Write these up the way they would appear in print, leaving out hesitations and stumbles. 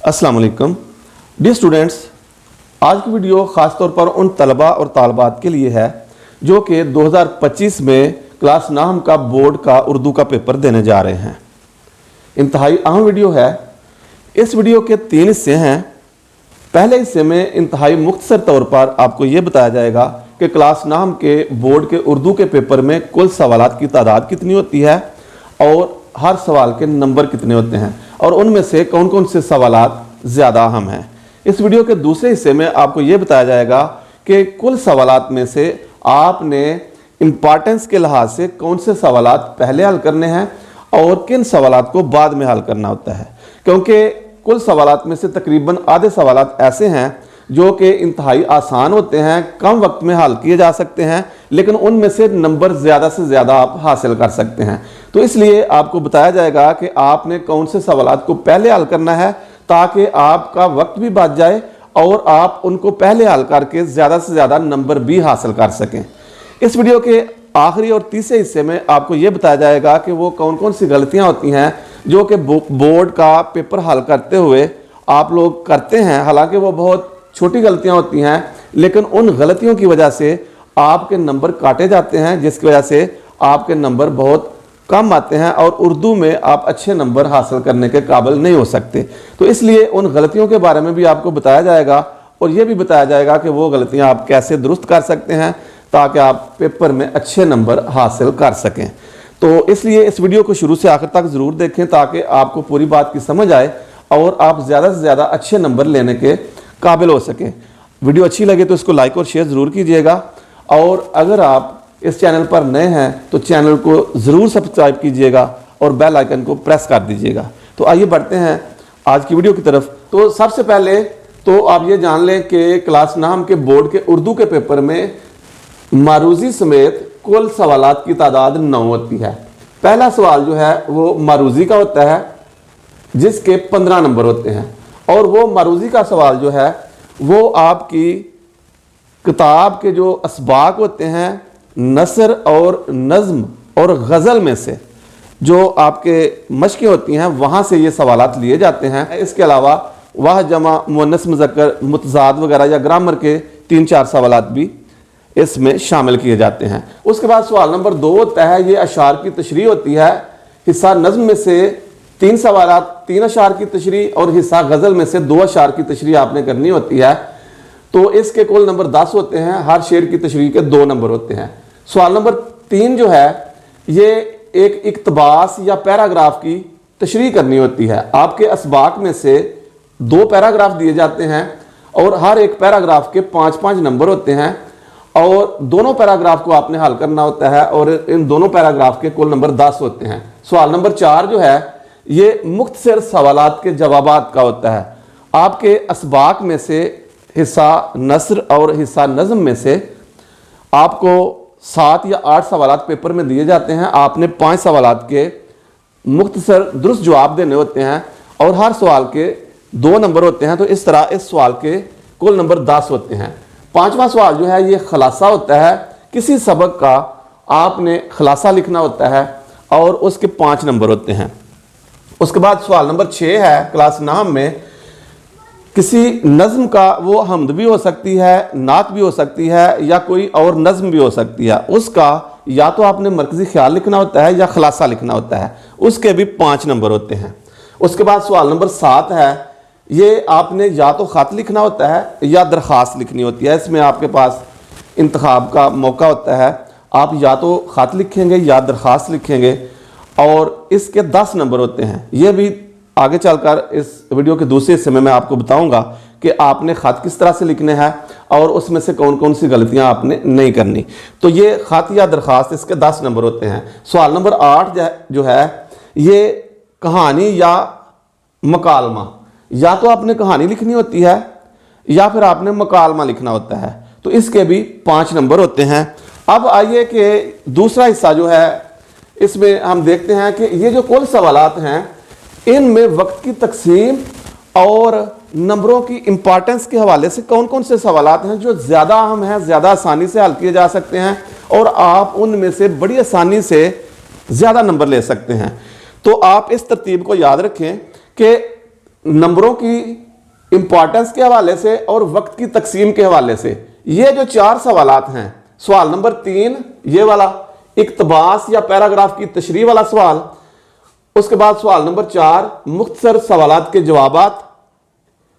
अस्सलाम वालेकुम dear students. आज की वीडियो ख़ास तौर पर उन तलबा और तालबात के लिए है जो कि 2025 में क्लास 9 का बोर्ड का उर्दू का पेपर देने जा रहे हैं। इंतहाई अहम वीडियो है। इस वीडियो के 3 हिस्से हैं। पहले हिस्से में इंतहाई मुख्तसर तौर पर आपको ये बताया जाएगा कि क्लास 9 के बोर्ड के उर्दू के पेपर में कुल सवालात की तादाद कितनी होती है और हर सवाल के नंबर कितने होते हैं और उनमें से कौन कौन से सवालात ज़्यादा अहम हैं। इस वीडियो के दूसरे हिस्से में आपको ये बताया जाएगा कि कुल सवालात में से आपने इम्पॉर्टेंस के लिहाज से कौन से सवालात पहले हल करने हैं और किन सवालात को बाद में हल करना होता है, क्योंकि कुल सवालात में से तकरीबन आधे सवालात ऐसे हैं जो कि इंतहाई आसान होते हैं, कम वक्त में हल किए जा सकते हैं, लेकिन उनमें से नंबर ज़्यादा से ज़्यादा आप हासिल कर सकते हैं। तो इसलिए आपको बताया जाएगा कि आपने कौन से सवालात को पहले हल करना है ताकि आपका वक्त भी बच जाए और आप उनको पहले हल करके ज़्यादा से ज़्यादा नंबर भी हासिल कर सकें। इस वीडियो के आखिरी और तीसरे हिस्से में आपको ये बताया जाएगा कि वो कौन कौन सी गलतियाँ होती हैं जो कि बोर्ड का पेपर हल करते हुए आप लोग करते हैं। हालांकि वो बहुत छोटी गलतियां होती हैं, लेकिन उन गलतियों की वजह से आपके नंबर काटे जाते हैं, जिसकी वजह से आपके नंबर बहुत कम आते हैं और उर्दू में आप अच्छे नंबर हासिल करने के काबिल नहीं हो सकते। तो इसलिए उन गलतियों के बारे में भी आपको बताया जाएगा और ये भी बताया जाएगा कि वो गलतियां आप कैसे दुरुस्त कर सकते हैं ताकि आप पेपर में अच्छे नंबर हासिल कर सकें। तो इसलिए इस वीडियो को शुरू से आखिर तक ज़रूर देखें ताकि आपको पूरी बात की समझ आए और आप ज़्यादा से ज़्यादा अच्छे नंबर लेने के काबिल हो सके। वीडियो अच्छी लगे तो इसको लाइक और शेयर ज़रूर कीजिएगा और अगर आप इस चैनल पर नए हैं तो चैनल को ज़रूर सब्सक्राइब कीजिएगा और बेल आइकन को प्रेस कर दीजिएगा। तो आइए बढ़ते हैं आज की वीडियो की तरफ। तो सबसे पहले तो आप ये जान लें कि क्लास 9 के बोर्ड के उर्दू के पेपर में मारूजी समेत कुल सवालात की तादाद 9 होती है। पहला सवाल जो है वो मारूजी का होता है जिसके 15 नंबर होते हैं और वो मारूजी का सवाल जो है वो आपकी किताब के जो असबाक होते हैं नसर और नज़्म और गज़ल में से जो आपके मशक़ें होती हैं वहाँ से ये सवालात लिए जाते हैं। इसके अलावा वाह जमा मुअन्नस मुज़क्कर मुतज़ाद वगैरह या ग्रामर के 3-4 सवालात भी इसमें शामिल किए जाते हैं। उसके बाद सवाल नंबर 2 होता है, ये अशार की तशरीह होती है। हिस्सा नज़्म में से 3 सवालात 3 अशार की तशरीह और हिस्सा गज़ल में से 2 अशार की तशरीह आपने करनी होती है। तो इसके कुल नंबर 10 होते हैं। हर शेर की तशरीह के 2 नंबर होते हैं। सवाल नंबर 3 जो है ये एक इक्तबास या पैराग्राफ की तशरीह करनी होती है। आपके असबाक में से 2 पैराग्राफ दिए जाते हैं और हर एक पैराग्राफ के 5-5 नंबर होते हैं और दोनों पैराग्राफ को आपने हल करना होता है और इन दोनों पैराग्राफ के कुल नंबर 10 होते हैं। सवाल नंबर 4 जो है ये मुख्तसर सवालात के जवाबात का होता है। आपके असबाक में से हिस्सा नसर और हिस्सा नज़्म में से आपको 7 या 8 सवालात पेपर में दिए जाते हैं। आपने 5 सवालात के मुख्तसर दुरुस्त जवाब देने होते हैं और हर सवाल के 2 नंबर होते हैं। तो इस तरह इस सवाल के कुल नंबर 10 होते हैं। 5वां सवाल जो है ये खुलासा होता है। किसी सबक का आपने खुलासा लिखना होता है और उसके 5 नंबर होते हैं। उसके बाद सवाल नंबर 6 है क्लास 9 में किसी नज़्म का, वो हमद भी हो सकती है, नात भी हो सकती है या कोई और नज़्म भी हो सकती है, उसका या तो आपने मरकज़ी ख्याल लिखना होता है या खुलासा लिखना होता है। उसके भी 5 नंबर होते हैं। उसके बाद सवाल नंबर 7 है, ये आपने या तो ख़त लिखना होता है या दरख्वास्त लिखनी होती है। इसमें आपके पास इंतखाब का मौका होता है। आप या तो ख़त लिखेंगे या दरख्वास्त लिखेंगे और इसके 10 नंबर होते हैं। ये भी आगे चलकर इस वीडियो के दूसरे हिस्से में मैं आपको बताऊंगा कि आपने ख़त किस तरह से लिखने हैं और उसमें से कौन कौन सी गलतियां आपने नहीं करनी। तो ये ख़त या दरख्वास्त इसके 10 नंबर होते हैं। सवाल नंबर 8 जो है ये कहानी या मकालमा, या तो आपने कहानी लिखनी होती है या फिर आपने मकालमा लिखना होता है। तो इसके भी 5 नंबर होते हैं। अब आइए कि दूसरा हिस्सा जो है इसमें हम देखते हैं कि ये जो कुल सवालात हैं इनमें वक्त की तकसीम और नंबरों की इम्पॉर्टेंस के हवाले से कौन कौन से सवालात हैं जो ज़्यादा अहम हैं, ज़्यादा आसानी से हल किए जा सकते हैं और आप उनमें से बड़ी आसानी से ज़्यादा नंबर ले सकते हैं। तो आप इस तरतीब को याद रखें कि नंबरों की इंपॉर्टेंस के हवाले से और वक्त की तकसीम के हवाले से ये जो 4 सवालात हैं, सवाल नंबर 3 ये वाला इक्तबास या पैराग्राफ की तशरीह वाला सवाल, उसके बाद सवाल नंबर 4 मुख्तसर सवालात के जवाबात,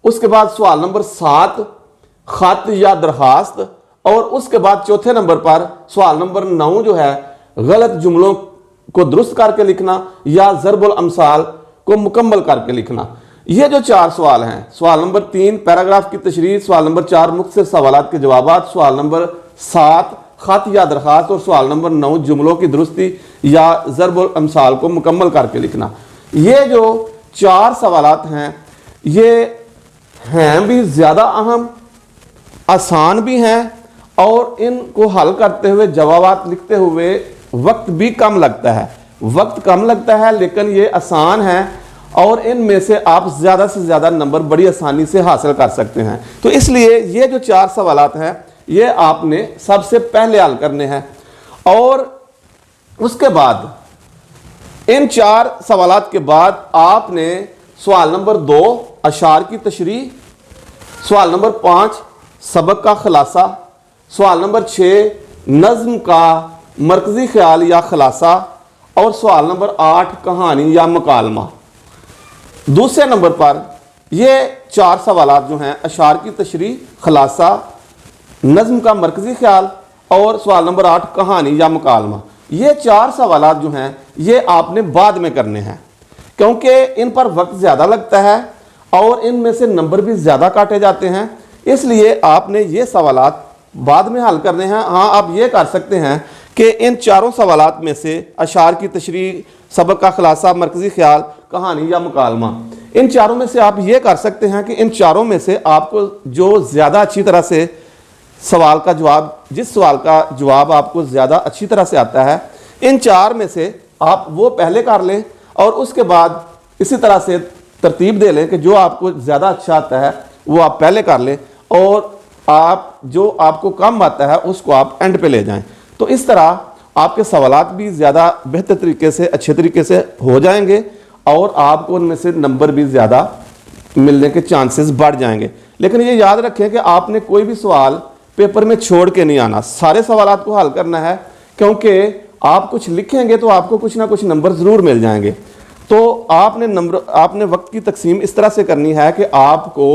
उसके बाद सवाल नंबर 7 खत या दरखास्त, और उसके बाद चौथे नंबर पर सवाल नंबर 9 जो है गलत जुमलों को दुरुस्त करके लिखना या ज़रबुल अमसाल को मुकम्मल करके लिखना। ये जो 4 सवाल हैं, सवाल नंबर 3 पैराग्राफ की तशरीह, सवाल नंबर 4 मुख्तसर सवालात के जवाबात, सवाल नंबर 7 खत या दरखास्त और सवाल नंबर 9 जुमलों की दुरुस्ती या ज़रबुल अमसाल को मुकम्मल करके लिखना। ये जो 4 सवालात हैं ये हैं भी ज़्यादा अहम, आसान भी हैं और इनको हल करते हुए जवाबात लिखते हुए वक्त भी कम लगता है। वक्त कम लगता है लेकिन ये आसान है और इनमें से आप ज़्यादा से ज़्यादा नंबर बड़ी आसानी से हासिल कर सकते हैं। तो इसलिए ये जो 4 सवालात हैं ये आपने सबसे पहले हल करने हैं और उसके बाद इन 4 सवालात के बाद आपने सवाल नंबर 2 अशार की तशरीह, सवाल नंबर 5 सबक का खुलासा, सवाल नंबर 6 नज़्म का मरकज़ी ख्याल या खुलासा और सवाल नंबर 8 कहानी या मकालमा। दूसरे नंबर पर ये 4 सवालात जो हैं अशार की तशरीह, खुलासा, नज़्म का मरकज़ी ख्याल और सवाल नंबर 8 कहानी या मकालमा, ये 4 सवालात जो हैं ये आपने बाद में करने हैं क्योंकि इन पर वक्त ज़्यादा लगता है और इनमें से नंबर भी ज़्यादा काटे जाते हैं, इसलिए आपने ये सवालात बाद में हल करने हैं। हाँ, आप ये कर सकते हैं कि इन 4 सवालात में से अशार की तशरीह, सबक का खुलासा, मरकज़ी ख्याल, कहानी या मुकालमा, इन 4 में से आप ये कर सकते हैं कि इन 4 में से आपको जो ज़्यादा अच्छी तरह से सवाल का जवाब, जिस सवाल का जवाब आपको ज़्यादा अच्छी तरह से आता है, इन 4 में से आप वो पहले कर लें और उसके बाद इसी तरह से तरतीब दे लें कि जो आपको ज़्यादा अच्छा आता है वो आप पहले कर लें और आप जो आपको कम आता है उसको आप एंड पे ले जाएं। तो इस तरह आपके सवालात भी ज़्यादा बेहतर तरीके से, अच्छे तरीके से हो जाएंगे और आपको उनमें से नंबर भी ज़्यादा मिलने के चांसेस बढ़ जाएंगे। लेकिन ये याद रखें कि आपने कोई भी सवाल पेपर में छोड़ के नहीं आना, सारे सवालात को हल करना है क्योंकि आप कुछ लिखेंगे तो आपको कुछ ना कुछ नंबर ज़रूर मिल जाएंगे। तो आपने वक्त की तकसीम इस तरह से करनी है कि आपको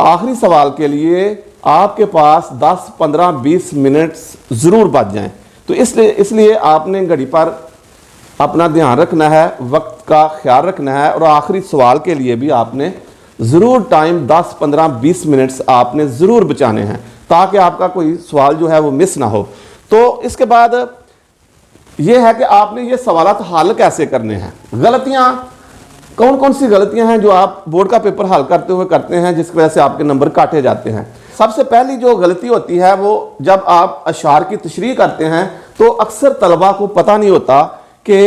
आखिरी सवाल के लिए आपके पास 10, 15, 20 मिनट ज़रूर बच जाएं। तो इसलिए आपने घड़ी पर अपना ध्यान रखना है, वक्त का ख्याल रखना है और आखिरी सवाल के लिए भी आपने ज़रूर टाइम 10, 15, 20 मिनट्स आपने ज़रूर बचाने हैं ताकि आपका कोई सवाल जो है वो मिस ना हो। तो इसके बाद ये है कि आपने ये सवालात हल कैसे करने हैं। गलतियाँ कौन कौन सी गलतियां हैं जो आप बोर्ड का पेपर हल करते हुए करते हैं जिसकी वजह से आपके नंबर काटे जाते हैं। सबसे पहली जो गलती होती है वो जब आप अशार की तशरीह करते हैं तो अक्सर तलबा को पता नहीं होता कि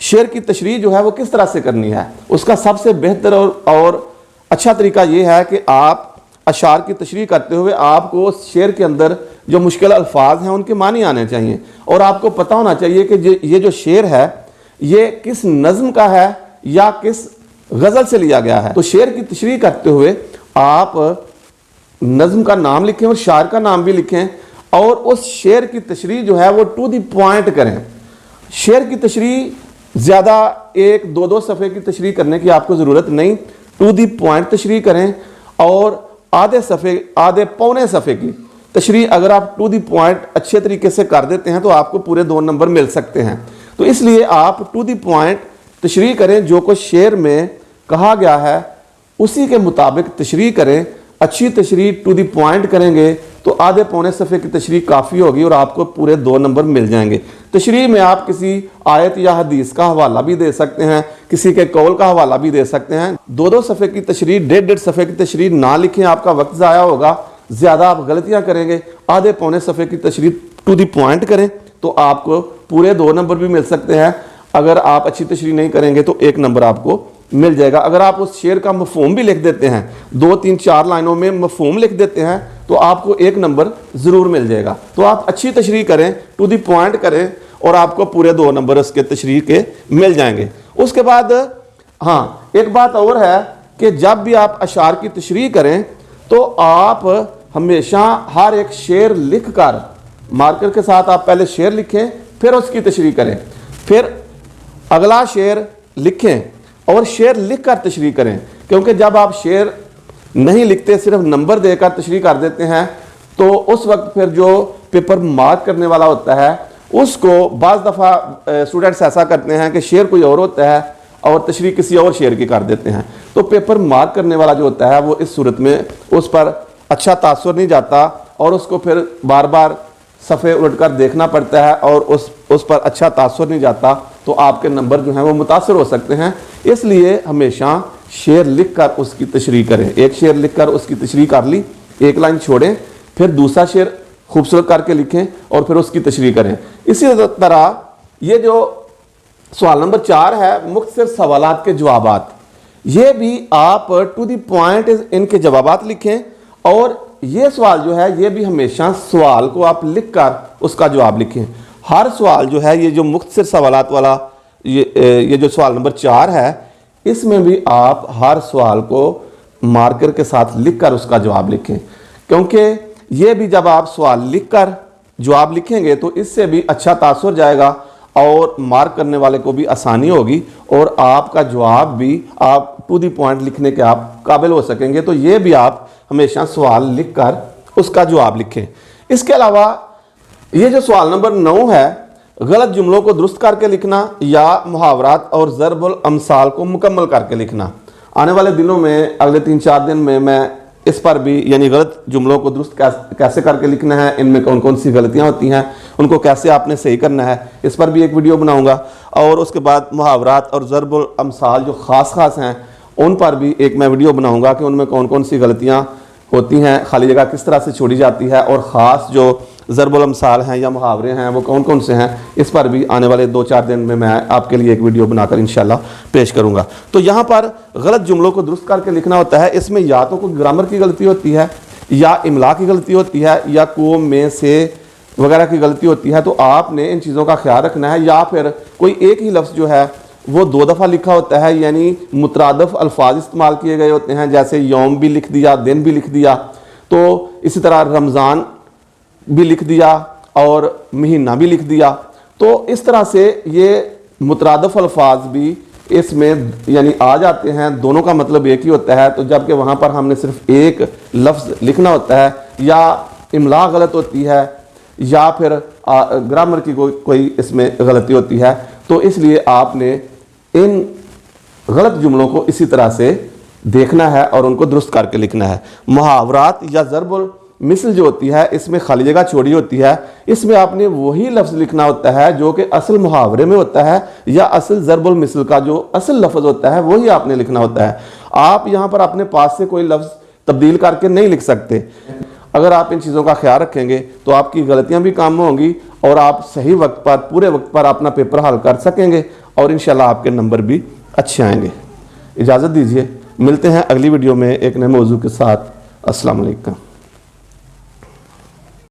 शेर की तशरीह जो है वो किस तरह से करनी है। उसका सबसे बेहतर और अच्छा तरीका ये है कि आप अशार की तशरीह करते हुए आपको शेर के अंदर जो मुश्किल अल्फाज हैं उनके मानी आने चाहिए और आपको पता होना चाहिए कि ये जो शेर है ये किस नज़्म का है या किस गज़ल से लिया गया है। तो शेर की तशरीह करते हुए आप नज़्म का नाम लिखें और शायर का नाम भी लिखें और उस शेर की तशरीह जो है वो टू द पॉइंट करें। शेर की तशरीह ज़्यादा 1-2 सफ़े की तशरीह करने की आपको ज़रूरत नहीं, टू द पॉइंट तशरीह करें और आधे पौने सफ़े की तशरीह अगर आप टू द पॉइंट अच्छे तरीके से कर देते हैं तो आपको पूरे 2 नंबर मिल सकते हैं। तो इसलिए आप टू द पॉइंट तशरीह करें, जो कुछ शेर में कहा गया है उसी के मुताबिक तशरीह करें। अच्छी तशरीह टू द पॉइंट करेंगे तो आधे पौने सफ़े की तशरीह काफ़ी होगी और आपको पूरे 2 नंबर मिल जाएंगे। तशरीह में आप किसी आयत या हदीस का हवाला भी दे सकते हैं, किसी के कौल का हवाला भी दे सकते हैं। 2-2 सफ़े की तशरीह, 1.5 सफ़े की तशरीह ना लिखें, आपका वक्त ज़ाया होगा, ज़्यादा आप गलतियाँ करेंगे। आधे पौने सफ़े की तशरीह टू द पॉइंट करें तो आपको पूरे 2 नंबर भी मिल सकते हैं। अगर आप अच्छी तशरीह नहीं करेंगे तो 1 नंबर आपको मिल जाएगा। अगर आप उस शेर का मफ़हूम भी लिख देते हैं, 2, 3, 4 लाइनों में मफ़हूम लिख देते हैं तो आपको 1 नंबर ज़रूर मिल जाएगा। तो आप अच्छी तशरीह करें, टू द पॉइंट करें और आपको पूरे 2 नंबर उसके तशरीह के मिल जाएंगे। उसके बाद हाँ, एक बात और है कि जब भी आप अशार की तशरीह करें तो आप हमेशा हर एक शेर लिख कर, मार्कर के साथ आप पहले शेर लिखें, फिर उसकी तशरीह करें, फिर अगला शेर लिखें और शेर लिख कर तशरीह करें। क्योंकि जब आप शेर नहीं लिखते, सिर्फ नंबर देकर तशरीह कर देते हैं, तो उस वक्त फिर जो पेपर मार्क करने वाला होता है उसको बाज़ दफ़ा स्टूडेंट्स ऐसा करते हैं कि शेर कोई और होता है और तशरीह किसी और शेर की कर देते हैं, तो पेपर मार्क करने वाला जो होता है वो इस सूरत में उस पर अच्छा तासुर नहीं जाता और उसको फिर बार बार सफ़े उलट कर देखना पड़ता है और उस पर अच्छा तासुर नहीं जाता, तो आपके नंबर जो हैं वो मुतासर हो सकते हैं। इसलिए हमेशा शेर लिख कर उसकी तशरीह करें। एक शेर लिख कर उसकी तशरीह कर ली, एक लाइन छोड़ें, फिर दूसरा शेर खूबसूरत करके लिखें और फिर उसकी तशरीह करें। इसी तरह ये जो सवाल नंबर 4 है, मुख्तसर सवालात के जवाबात, ये भी आप टू द पॉइंट इनके जवाबात लिखें। और ये सवाल जो है ये भी हमेशा सवाल को आप लिख कर उसका जवाब लिखें। हर सवाल जो है, ये जो मुख्तसर सवालात वाला ये जो सवाल नंबर 4 है, इसमें भी आप हर सवाल को मार्कर के साथ लिख कर उसका जवाब लिखें। क्योंकि ये भी जब आप सवाल लिख कर जवाब लिखेंगे तो इससे भी अच्छा तासुर जाएगा और मार्क करने वाले को भी आसानी होगी और आपका जवाब भी आप टू दी पॉइंट लिखने के आप काबिल हो सकेंगे। तो ये भी आप हमेशा सवाल लिख कर उसका जवाब लिखें। इसके अलावा ये जो सवाल नंबर 9 है, गलत जुमलों को दुरुस्त करके लिखना या मुहावरात और ज़रबुल अमसाल को मुकम्मल करके लिखना। आने वाले दिनों में, अगले 3-4 दिन में मैं इस पर भी, यानी गलत जुमलों को दुरुस्त कैसे करके लिखना है, इनमें कौन कौन सी गलतियां होती हैं, उनको कैसे आपने सही करना है, इस पर भी एक वीडियो बनाऊंगा। और उसके बाद मुहावरात और ज़रबुल अमसाल जो ख़ास हैं उन पर भी एक मैं वीडियो बनाऊंगा कि उनमें कौन कौन सी गलतियां होती हैं, खाली जगह किस तरह से छोड़ी जाती है, और ख़ास जो ज़रबुल अमसाल हैं या मुहावरे हैं वो कौन कौन से हैं, इस पर भी आने वाले 2-4 दिन में मैं आपके लिए एक वीडियो बनाकर इंशाल्लाह पेश करूंगा। तो यहाँ पर गलत जुमलों को दुरुस्त करके लिखना होता है। इसमें या तो कोई ग्रामर की गलती होती है, या इमला की गलती होती है, या को, में, से वगैरह की गलती होती है। तो आपने इन चीज़ों का ख्याल रखना है। या फिर कोई एक ही लफ्ज़ जो है वो 2 दफ़ा लिखा होता है, यानी मुतरादफ अल्फाज इस्तेमाल किए गए होते हैं, जैसे यौम भी लिख दिया, दिन भी लिख दिया। तो इसी तरह रमज़ान भी लिख दिया और महीना भी लिख दिया। तो इस तरह से ये मुतरादफ अल्फाज भी इसमें यानी आ जाते हैं, दोनों का मतलब एक ही होता है। तो जबकि वहाँ पर हमने सिर्फ एक लफ्ज़ लिखना होता है, या इमला गलत होती है या फिर ग्रामर की कोई इसमें गलती होती है। तो इसलिए आपने इन गलत जुमलों को इसी तरह से देखना है और उनको दुरुस्त करके लिखना है। मुहावरात या ज़रबुल मिसल जो होती है, इसमें खाली जगह छोड़ी होती है। इसमें आपने वही लफ्ज़ लिखना होता है जो कि असल मुहावरे में होता है, या असल ज़रबुल मिसल का जो असल लफ्ज़ होता है वही आपने लिखना होता है। आप यहाँ पर अपने पास से कोई लफ्ज़ तब्दील करके नहीं लिख सकते। अगर आप इन चीज़ों का ख्याल रखेंगे तो आपकी गलतियाँ भी कम होंगी और आप सही वक्त पर, पूरे वक्त पर अपना पेपर हल कर सकेंगे और इंशाल्लाह आपके नंबर भी अच्छे आएंगे। इजाज़त दीजिए, मिलते हैं अगली वीडियो में एक नए मौजू के साथ। अस्सलाम वालेकुम।